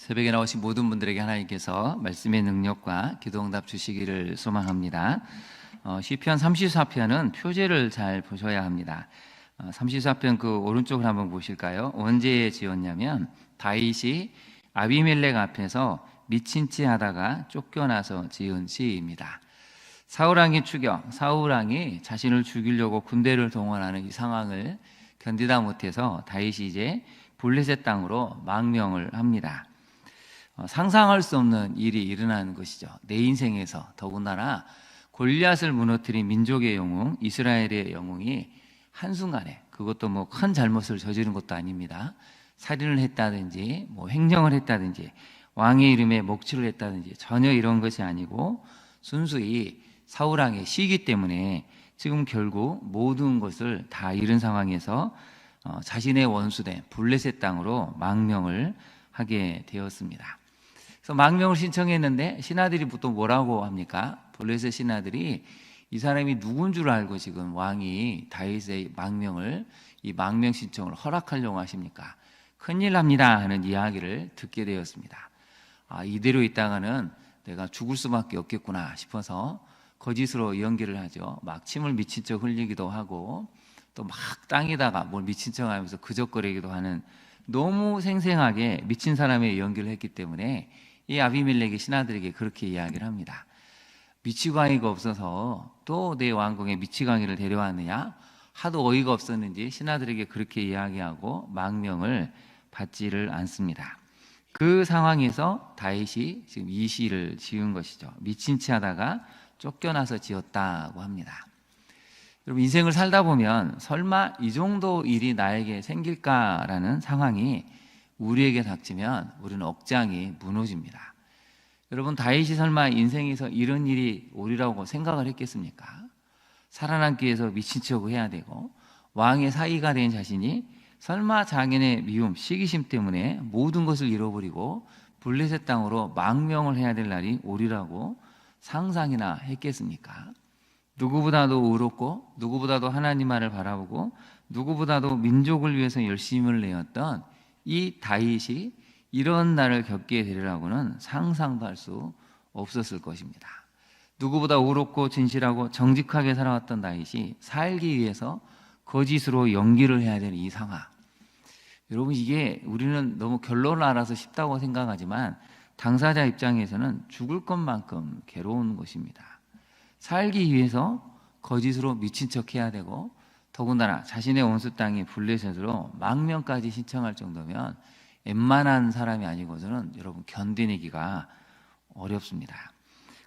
새벽에 나오신 모든 분들에게 하나님께서 말씀의 능력과 기도응답 주시기를 소망합니다. 시편 34편은 표제를 잘 보셔야 합니다. 34편 그 오른쪽을 한번 보실까요? 언제 지었냐면 다윗이 아비멜렉 앞에서 미친 체 하다가 쫓겨나서 지은 시입니다. 사울왕의 추격, 사울왕이 자신을 죽이려고 군대를 동원하는 이 상황을 견디다 못해서 다윗이 이제 블레셋 땅으로 망명을 합니다. 상상할 수 없는 일이 일어나는 것이죠. 내 인생에서 더군다나 골리앗을 무너뜨린 민족의 영웅, 이스라엘의 영웅이 한순간에, 그것도 뭐 큰 잘못을 저지른 것도 아닙니다. 살인을 했다든지 횡령을 했다든지 왕의 이름에 먹칠을 했다든지 전혀 이런 것이 아니고 순수히 사울왕의 시기 때문에 지금 결국 모든 것을 다 잃은 상황에서 자신의 원수된 블레셋 땅으로 망명을 하게 되었습니다. 그래서 망명을 신청했는데 신하들이 또 뭐라고 합니까? 블레셋 신하들이 이 사람이 누군 줄 알고 지금 왕이 다윗의 이 망명 신청을 허락하려고 하십니까? 큰일 납니다 하는 이야기를 듣게 되었습니다. 이대로 있다가는 내가 죽을 수밖에 없겠구나 싶어서 거짓으로 연기를 하죠. 막 침을 미친 척 흘리기도 하고 또 막 땅에다가 뭘 미친 척 하면서 그적거리기도 하는, 너무 생생하게 미친 사람의 연기를 했기 때문에 이 아비멜렉의 신하들에게 그렇게 이야기를 합니다. 미치광이가 없어서 또 내 왕궁에 미치광이를 데려왔느냐? 하도 어이가 없었는지 신하들에게 그렇게 이야기하고 망명을 받지를 않습니다. 그 상황에서 다윗이 지금 이 시를 지은 것이죠. 미친 체 하다가 쫓겨나서 지었다고 합니다. 여러분, 인생을 살다 보면 설마 이 정도 일이 나에게 생길까라는 상황이 우리에게 닥치면 우리는 억장이 무너집니다. 여러분, 다윗이 설마 인생에서 이런 일이 오리라고 생각을 했겠습니까? 살아남기 위해서 미친 척을 해야 되고 왕의 사위가 된 자신이 설마 자기의 미움, 시기심 때문에 모든 것을 잃어버리고 블레셋 땅으로 망명을 해야 될 날이 오리라고 상상이나 했겠습니까? 누구보다도 의롭고 누구보다도 하나님 말을 바라보고 누구보다도 민족을 위해서 열심을 내었던 이 다윗이 이런 날을 겪게 되리라고는 상상도 할 수 없었을 것입니다. 누구보다 의롭고 진실하고 정직하게 살아왔던 다윗이 살기 위해서 거짓으로 연기를 해야 되는 이 상황. 여러분, 이게 우리는 너무 결론을 알아서 쉽다고 생각하지만 당사자 입장에서는 죽을 것만큼 괴로운 것입니다. 살기 위해서 거짓으로 미친 척 해야 되고 더군다나 자신의 원수 땅이 블레셋으로 망명까지 신청할 정도면 웬만한 사람이 아니고서는 여러분 견디내기가 어렵습니다.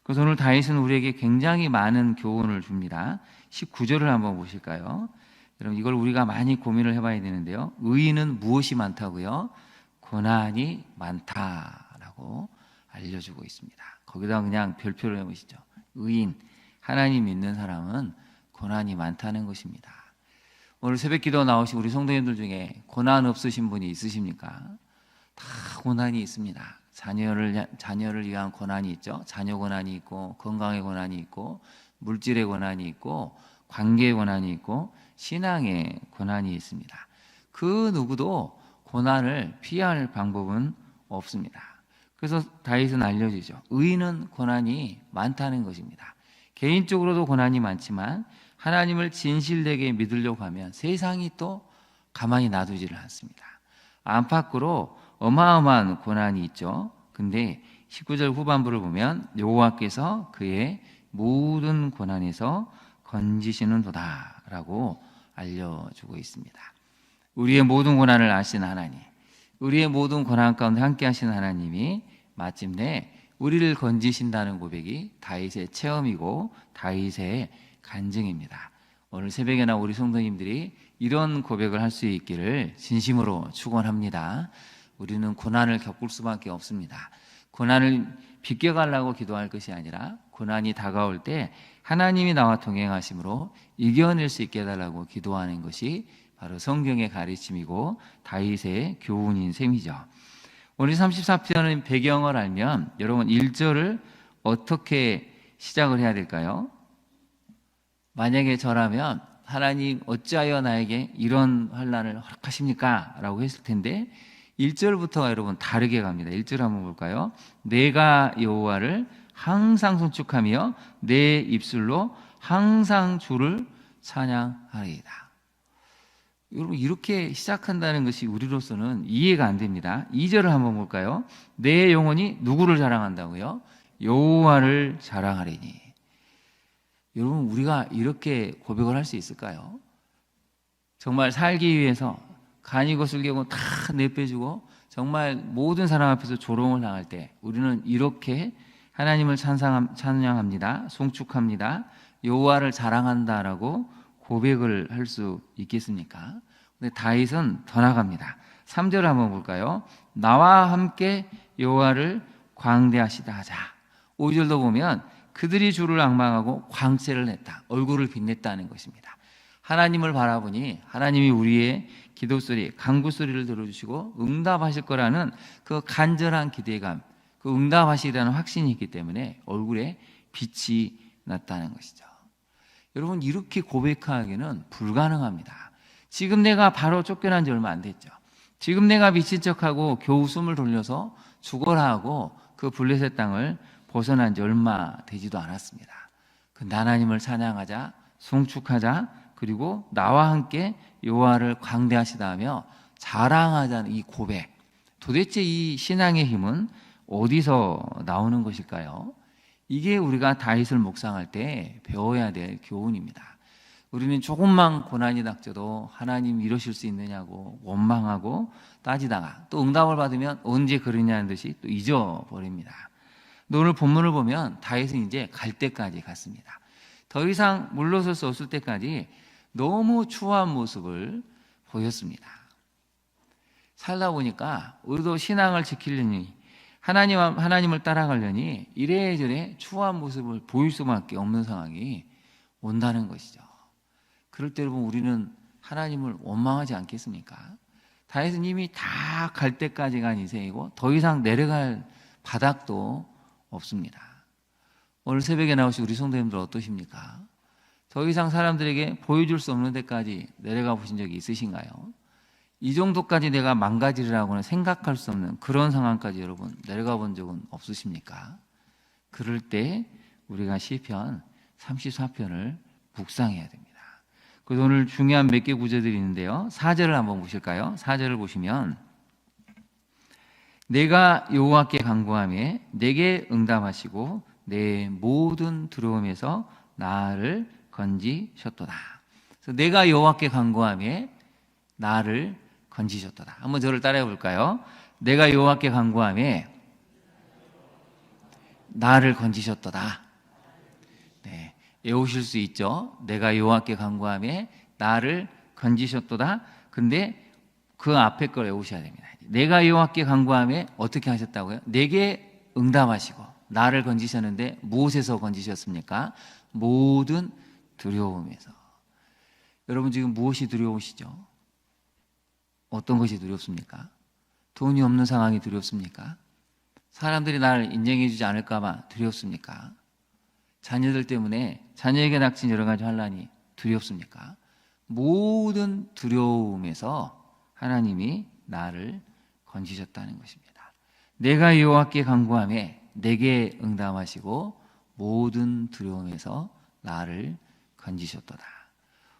그래서 오늘 다윗은 우리에게 굉장히 많은 교훈을 줍니다. 19절을 한번 보실까요? 여러분, 이걸 우리가 많이 고민을 해봐야 되는데요. 의인은 무엇이 많다고요? 고난이 많다라고 알려주고 있습니다. 거기다 그냥 별표를 해보시죠. 의인, 하나님 믿는 사람은 고난이 많다는 것입니다. 오늘 새벽기도 나오신 우리 성도님들 중에 고난 없으신 분이 있으십니까? 다 고난이 있습니다. 자녀를 위한 고난이 있죠. 자녀 고난이 있고 건강의 고난이 있고 물질의 고난이 있고 관계의 고난이 있고 신앙의 고난이 있습니다. 그 누구도 고난을 피할 방법은 없습니다. 그래서 다윗은 알려주죠. 의인은 고난이 많다는 것입니다. 개인적으로도 고난이 많지만 하나님을 진실되게 믿으려고 하면 세상이 또 가만히 놔두지를 않습니다. 안팎으로 어마어마한 고난이 있죠. 근데 19절 후반부를 보면 여호와께서 그의 모든 고난에서 건지시는도다라고 알려주고 있습니다. 우리의 모든 고난을 아신 하나님, 우리의 모든 고난 가운데 함께 하시는 하나님이 마침내 우리를 건지신다는 고백이 다윗의 체험이고 다윗의 간증입니다. 오늘 새벽에나 우리 성도님들이 이런 고백을 할 수 있기를 진심으로 축원합니다. 우리는 고난을 겪을 수밖에 없습니다. 고난을 비껴가려고 기도할 것이 아니라 고난이 다가올 때 하나님이 나와 동행하심으로 이겨낼 수 있게 해달라고 기도하는 것이 바로 성경의 가르침이고 다윗의 교훈인 셈이죠. 오늘 34편의 배경을 알면 여러분 1절을 어떻게 시작을 해야 될까요? 만약에 저라면 하나님 어찌하여 나에게 이런 환난을 허락하십니까? 라고 했을 텐데 1절부터가 여러분 다르게 갑니다. 1절 한번 볼까요? 내가 여호와를 항상 송축하며 내 입술로 항상 주를 찬양하리이다. 여러분 이렇게 시작한다는 것이 우리로서는 이해가 안 됩니다. 2절을 한번 볼까요? 내 영혼이 누구를 자랑한다고요? 여호와를 자랑하리니. 여러분 우리가 이렇게 고백을 할 수 있을까요? 정말 살기 위해서 간이고 쓸개고 다 내빼주고 정말 모든 사람 앞에서 조롱을 당할 때 우리는 이렇게 하나님을 찬양합니다. 송축합니다. 여호와를 자랑한다라고 고백을 할 수 있겠습니까? 근데 다윗은 더 나갑니다. 3절을 한번 볼까요? 나와 함께 여호와를 광대하시다 하자. 5절도 보면 그들이 주를 앙망하고 광채를 냈다. 얼굴을 빛냈다는 것입니다. 하나님을 바라보니 하나님이 우리의 기도 소리, 간구 소리를 들어주시고 응답하실 거라는 그 간절한 기대감, 그 응답하시리라는 확신이 있기 때문에 얼굴에 빛이 났다는 것이죠. 여러분 이렇게 고백하기는 불가능합니다. 지금 내가 바로 쫓겨난 지 얼마 안 됐죠. 지금 내가 미친 척하고 겨우 숨을 돌려서 죽어라 하고 그 블레셋 땅을 벗어난 지 얼마 되지도 않았습니다. 그 하나님을 찬양하자, 송축하자, 그리고 나와 함께 여호와를 광대하시다 하며 자랑하자는 이 고백. 도대체 이 신앙의 힘은 어디서 나오는 것일까요? 이게 우리가 다윗을 묵상할 때 배워야 될 교훈입니다. 우리는 조금만 고난이 닥쳐도 하나님 이러실 수 있느냐고 원망하고 따지다가 또 응답을 받으면 언제 그러냐는 듯이 또 잊어버립니다. 오늘 본문을 보면 다윗은 이제 갈 때까지 갔습니다. 더 이상 물러설 수 없을 때까지 너무 추한 모습을 보였습니다. 살다 보니까 우리도 신앙을 지키려니 하나님을 따라가려니 이래저래 추한 모습을 보일 수밖에 없는 상황이 온다는 것이죠. 그럴 때 여러분 우리는 하나님을 원망하지 않겠습니까? 다윗은 이미 다 갈 때까지 간 인생이고 더 이상 내려갈 바닥도 없습니다. 오늘 새벽에 나오신 우리 성도님들 어떠십니까? 더 이상 사람들에게 보여줄 수 없는 데까지 내려가 보신 적이 있으신가요? 이 정도까지 내가 망가지리라고는 생각할 수 없는 그런 상황까지 여러분 내려가 본 적은 없으십니까? 그럴 때 우리가 시편 34편을 묵상해야 됩니다. 그래서 오늘 중요한 몇 개 구절들이 있는데요. 4절을 한번 보실까요? 4절을 보시면 내가 여호와께 간구하며 내게 응답하시고 내 모든 두려움에서 나를 건지셨도다. 그래서 내가 여호와께 간구하며 나를 건지셨도다. 한번 저를 따라해 볼까요? 내가 여호와께 간구하며 나를 건지셨도다. 네, 외우실 수 있죠? 내가 여호와께 간구하며 나를 건지셨도다. 근데 그 앞에 걸 외우셔야 됩니다. 내가 여호와께 간구하며 어떻게 하셨다고요? 내게 응답하시고 나를 건지셨는데 무엇에서 건지셨습니까? 모든 두려움에서. 여러분 지금 무엇이 두려우시죠? 어떤 것이 두렵습니까? 돈이 없는 상황이 두렵습니까? 사람들이 나를 인정해 주지 않을까 봐 두렵습니까? 자녀들 때문에 자녀에게 닥친 여러 가지 환난이 두렵습니까? 모든 두려움에서 하나님이 나를 건지셨다는 것입니다. 내가 여호와께 간구하며 내게 응답하시고 모든 두려움에서 나를 건지셨도다.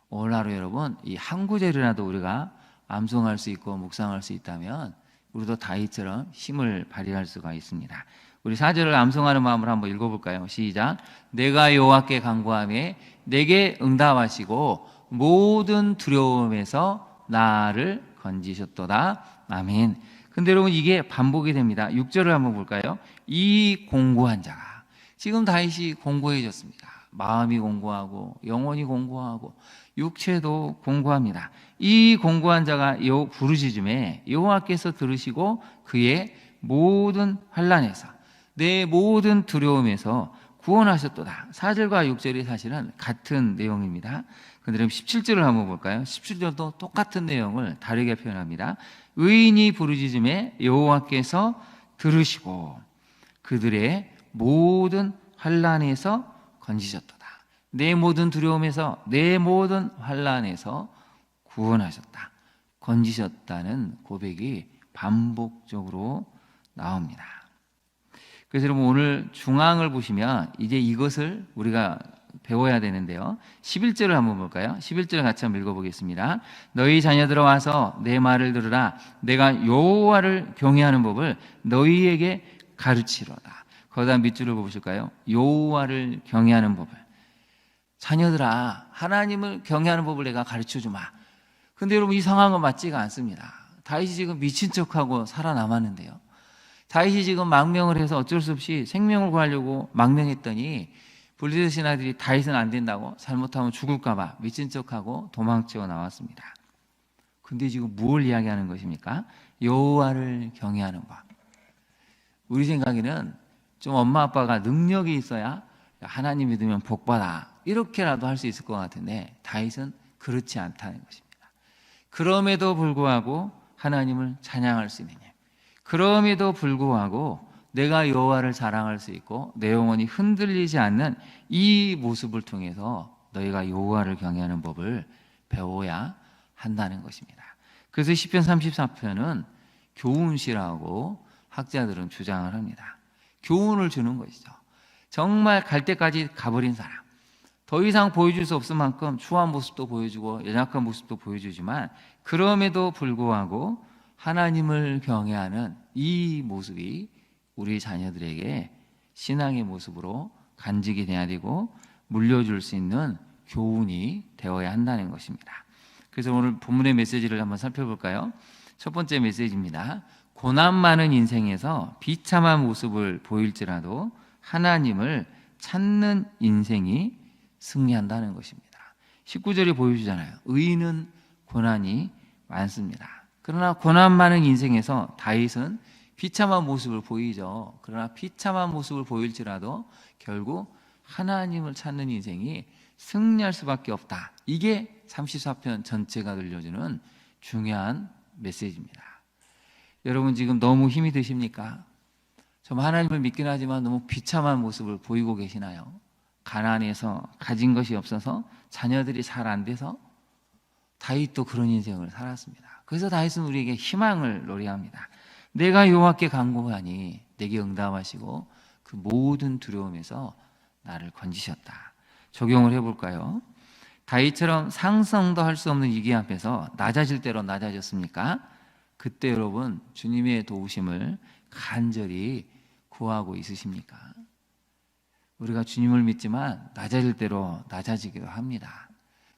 오늘 하루 여러분 이 한 구절이라도 우리가 암송할 수 있고 묵상할 수 있다면 우리도 다윗처럼 힘을 발휘할 수가 있습니다. 우리 4절을 암송하는 마음으로 한번 읽어볼까요? 시작. 내가 여호와께 간구하며 내게 응답하시고 모든 두려움에서 나를 건지셨도다. 아멘. 근데 여러분 이게 반복이 됩니다. 6절을 한번 볼까요? 이 공고한 자가. 지금 다윗이 공고해졌습니다. 마음이 공고하고 영혼이 공고하고 육체도 공고합니다. 이 공고한 자가 부르짖음에 여호와께서 들으시고 그의 모든 환난에서 내 모든 두려움에서 구원하셨도다. 4절과 6절이 사실은 같은 내용입니다. 그런데 17절을 한번 볼까요? 17절도 똑같은 내용을 다르게 표현합니다. 의인이 부르짖음에 여호와께서 들으시고 그들의 모든 환난에서 건지셨도다. 내 모든 두려움에서 내 모든 환난에서 구원하셨다. 건지셨다는 고백이 반복적으로 나옵니다. 그래서 여러분 오늘 중앙을 보시면 이제 이것을 우리가 배워야 되는데요. 11절을 한번 볼까요? 11절 같이 한번 읽어보겠습니다. 너희 자녀들아 와서 내 말을 들으라. 내가 여호와를 경외하는 법을 너희에게 가르치로다. 거기다 밑줄을 보실까요? 여호와를 경외하는 법을. 자녀들아, 하나님을 경외하는 법을 내가 가르쳐주마. 근데 여러분 이 상황은 맞지가 않습니다. 다윗이 지금 미친 척하고 살아남았는데요. 다윗이 지금 망명을 해서 어쩔 수 없이 생명을 구하려고 망명했더니 블레셋 신하들이 다윗은 안 된다고, 잘못하면 죽을까 봐 미친 척하고 도망쳐 나왔습니다. 근데 지금 뭘 이야기하는 것입니까? 여호와를 경외하는 법. 우리 생각에는 좀 엄마 아빠가 능력이 있어야 하나님 믿으면 복 받아 이렇게라도 할 수 있을 것 같은데 다윗은 그렇지 않다는 것입니다. 그럼에도 불구하고 하나님을 찬양할 수 있는 일, 그럼에도 불구하고 내가 여호와를 자랑할 수 있고 내 영혼이 흔들리지 않는 이 모습을 통해서 너희가 여호와를 경외하는 법을 배워야 한다는 것입니다. 그래서 시편 34편은 교훈시라고 학자들은 주장을 합니다. 교훈을 주는 것이죠. 정말 갈 때까지 가버린 사람, 더 이상 보여줄 수 없을 만큼 추한 모습도 보여주고 연약한 모습도 보여주지만 그럼에도 불구하고 하나님을 경외하는 이 모습이 우리 자녀들에게 신앙의 모습으로 간직이 돼야 되고 물려줄 수 있는 교훈이 되어야 한다는 것입니다. 그래서 오늘 본문의 메시지를 한번 살펴볼까요? 첫 번째 메시지입니다. 고난 많은 인생에서 비참한 모습을 보일지라도 하나님을 찾는 인생이 승리한다는 것입니다. 19절이 보여주잖아요. 의인은 고난이 많습니다. 그러나 고난 많은 인생에서 다윗은 비참한 모습을 보이죠. 그러나 비참한 모습을 보일지라도 결국 하나님을 찾는 인생이 승리할 수밖에 없다. 이게 34편 전체가 들려주는 중요한 메시지입니다. 여러분 지금 너무 힘이 드십니까? 좀 하나님을 믿긴 하지만 너무 비참한 모습을 보이고 계시나요? 가난해서 가진 것이 없어서 자녀들이 잘 안 돼서 다윗도 그런 인생을 살았습니다. 그래서 다윗은 우리에게 희망을 노래합니다. 내가 여호와께 간구하니 내게 응답하시고 그 모든 두려움에서 나를 건지셨다. 적용을 해볼까요? 다윗처럼 상상도 할 수 없는 위기 앞에서 낮아질 대로 낮아졌습니까? 그때 여러분 주님의 도우심을 간절히 구하고 있으십니까? 우리가 주님을 믿지만 낮아질 대로 낮아지기도 합니다.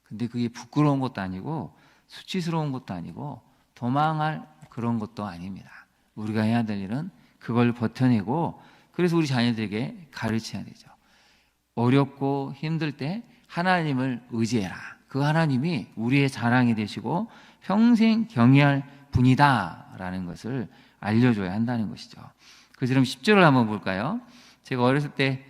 근데 그게 부끄러운 것도 아니고 수치스러운 것도 아니고 도망할 그런 것도 아닙니다. 우리가 해야 될 일은 그걸 버텨내고 그래서 우리 자녀들에게 가르쳐야 되죠. 어렵고 힘들 때 하나님을 의지해라. 그 하나님이 우리의 자랑이 되시고 평생 경외할 분이다 라는 것을 알려줘야 한다는 것이죠. 그래서 그럼 10절을 한번 볼까요? 제가 어렸을 때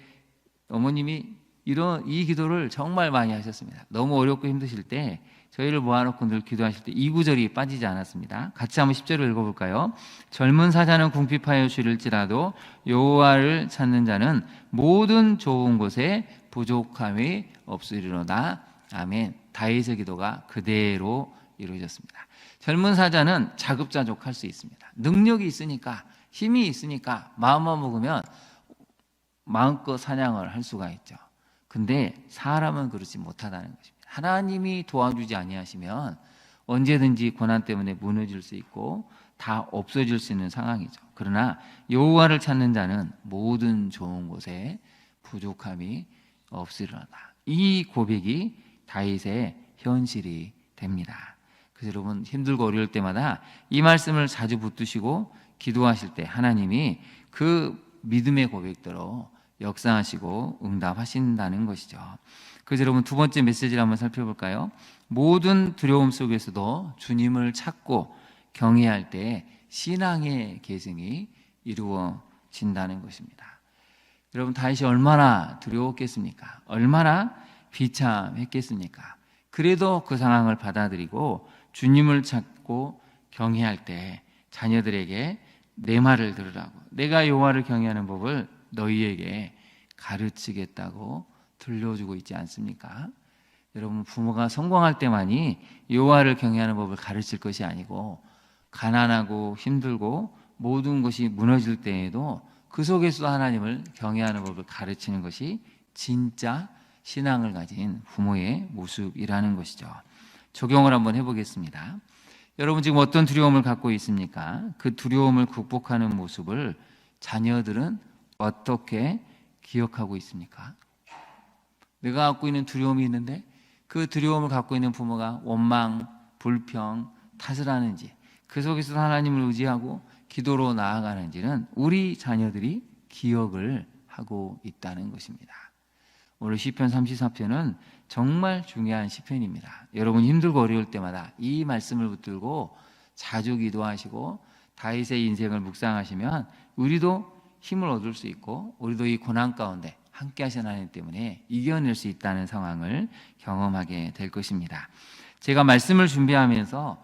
어머님이 이 기도를 정말 많이 하셨습니다. 너무 어렵고 힘드실 때 저희를 모아놓고 늘 기도하실 때 이 구절이 빠지지 않았습니다. 같이 한번 10절을 읽어볼까요? 젊은 사자는 궁핍하여 줄일지라도 여호와를 찾는 자는 모든 좋은 곳에 부족함이 없으리로다. 아멘. 다윗의 기도가 그대로 이루어졌습니다. 젊은 사자는 자급자족할 수 있습니다. 능력이 있으니까 힘이 있으니까 마음만 먹으면 마음껏 사냥을 할 수가 있죠. 근데 사람은 그렇지 못하다는 것입니다. 하나님이 도와주지 아니하시면 언제든지 고난 때문에 무너질 수 있고 다 없어질 수 있는 상황이죠. 그러나 여호와를 찾는 자는 모든 좋은 곳에 부족함이 없으리로다. 이 고백이 다윗의 현실이 됩니다. 그래서 여러분 힘들고 어려울 때마다 이 말씀을 자주 붙드시고 기도하실 때 하나님이 그 믿음의 고백대로 역사하시고 응답하신다는 것이죠. 그래서 여러분 두 번째 메시지를 한번 살펴볼까요? 모든 두려움 속에서도 주님을 찾고 경외할 때 신앙의 계승이 이루어진다는 것입니다. 여러분 다윗이 얼마나 두려웠겠습니까? 얼마나 비참했겠습니까? 그래도 그 상황을 받아들이고 주님을 찾고 경외할 때 자녀들에게 내 말을 들으라고, 내가 여호와를 경외하는 법을 너희에게 가르치겠다고 들려주고 있지 않습니까? 여러분 부모가 성공할 때만이 여호와를 경외하는 법을 가르칠 것이 아니고 가난하고 힘들고 모든 것이 무너질 때에도 그 속에서 하나님을 경외하는 법을 가르치는 것이 진짜 신앙을 가진 부모의 모습이라는 것이죠. 적용을 한번 해보겠습니다. 여러분 지금 어떤 두려움을 갖고 있습니까? 그 두려움을 극복하는 모습을 자녀들은 어떻게 기억하고 있습니까? 내가 갖고 있는 두려움이 있는데 그 두려움을 갖고 있는 부모가 원망, 불평, 탓을 하는지, 그 속에서 하나님을 의지하고 기도로 나아가는지는 우리 자녀들이 기억을 하고 있다는 것입니다. 오늘 시편 34편은 정말 중요한 시편입니다. 여러분 힘들고 어려울 때마다 이 말씀을 붙들고 자주 기도하시고 다윗의 인생을 묵상하시면 우리도 힘을 얻을 수 있고 우리도 이 고난 가운데 함께 하신 하나님 때문에 이겨낼 수 있다는 상황을 경험하게 될 것입니다. 제가 말씀을 준비하면서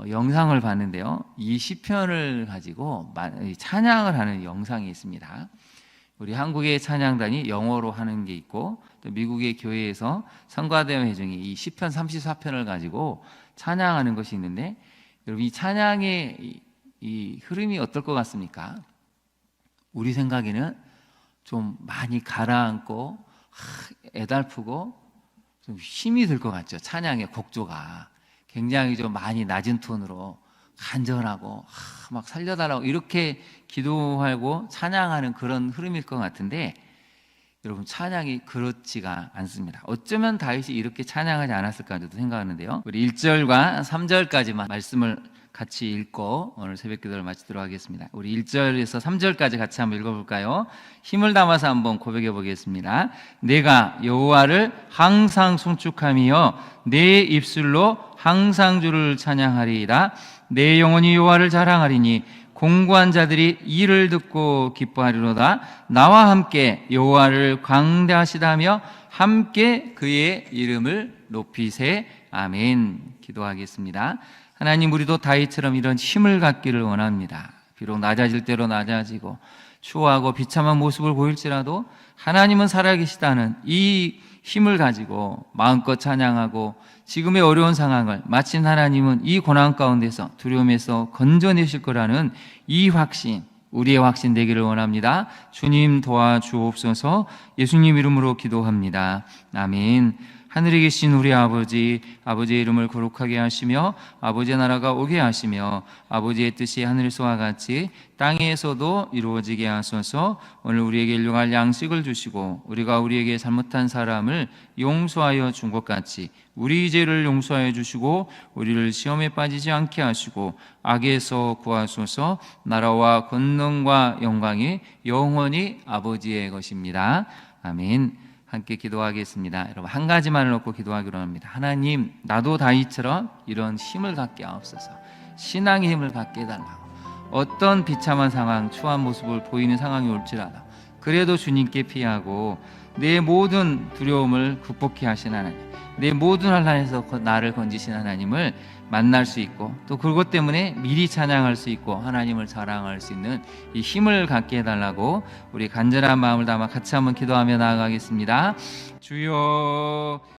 영상을 봤는데요, 이 시편을 가지고 찬양을 하는 영상이 있습니다. 우리 한국의 찬양단이 영어로 하는 게 있고 또 미국의 교회에서 성가대회 회중이 이 시편 34편을 가지고 찬양하는 것이 있는데, 여러분 이 찬양의 이 흐름이 어떨 것 같습니까? 우리 생각에는 좀 많이 가라앉고 애달프고 좀 힘이 들 것 같죠. 찬양의 곡조가 굉장히 좀 많이 낮은 톤으로 간절하고 막 살려달라고 이렇게 기도하고 찬양하는 그런 흐름일 것 같은데, 여러분 찬양이 그렇지가 않습니다. 어쩌면 다윗이 이렇게 찬양하지 않았을까 저도 생각하는데요, 우리 1절과 3절까지만 말씀을 같이 읽고 오늘 새벽 기도를 마치도록 하겠습니다. 우리 1절에서 3절까지 같이 한번 읽어볼까요? 힘을 담아서 한번 고백해 보겠습니다. 내가 여호와를 항상 송축하며 내 입술로 항상 주를 찬양하리이다. 내 영혼이 여호와를 자랑하리니 공고한 자들이 이를 듣고 기뻐하리로다. 나와 함께 여호와를 광대하시다며 함께 그의 이름을 높이세. 아멘. 기도하겠습니다. 하나님, 우리도 다윗처럼 이런 힘을 갖기를 원합니다. 비록 낮아질 대로 낮아지고 추워하고 비참한 모습을 보일지라도 하나님은 살아계시다는 이 힘을 가지고 마음껏 찬양하고 지금의 어려운 상황을 마침 하나님은 이 고난 가운데서 두려움에서 건져내실 거라는 이 확신, 우리의 확신 되기를 원합니다. 주님 도와주옵소서. 예수님 이름으로 기도합니다. 아멘. 하늘에 계신 우리 아버지, 아버지의 이름을 거룩하게 하시며 아버지의 나라가 오게 하시며 아버지의 뜻이 하늘에서와 같이 땅에서도 이루어지게 하소서. 오늘 우리에게 일용할 양식을 주시고 우리가 우리에게 잘못한 사람을 용서하여 준 것 같이 우리 죄를 용서하여 주시고 우리를 시험에 빠지지 않게 하시고 악에서 구하소서. 나라와 권능과 영광이 영원히 아버지의 것입니다. 아멘. 함께 기도하겠습니다. 여러분 한 가지만을 놓고 기도하기로 합니다. 하나님, 나도 다윗처럼 이런 힘을 갖게 하옵소서. 신앙의 힘을 갖게 해달라고. 어떤 비참한 상황, 추한 모습을 보이는 상황이 올지라도 그래도 주님께 피하고 내 모든 두려움을 극복해 하신 하나님, 내 모든 환난에서 나를 건지신 하나님을 만날 수 있고 또 그것 때문에 미리 찬양할 수 있고 하나님을 자랑할 수 있는 이 힘을 갖게 해달라고 우리 간절한 마음을 담아 같이 한번 기도하며 나아가겠습니다. 주여,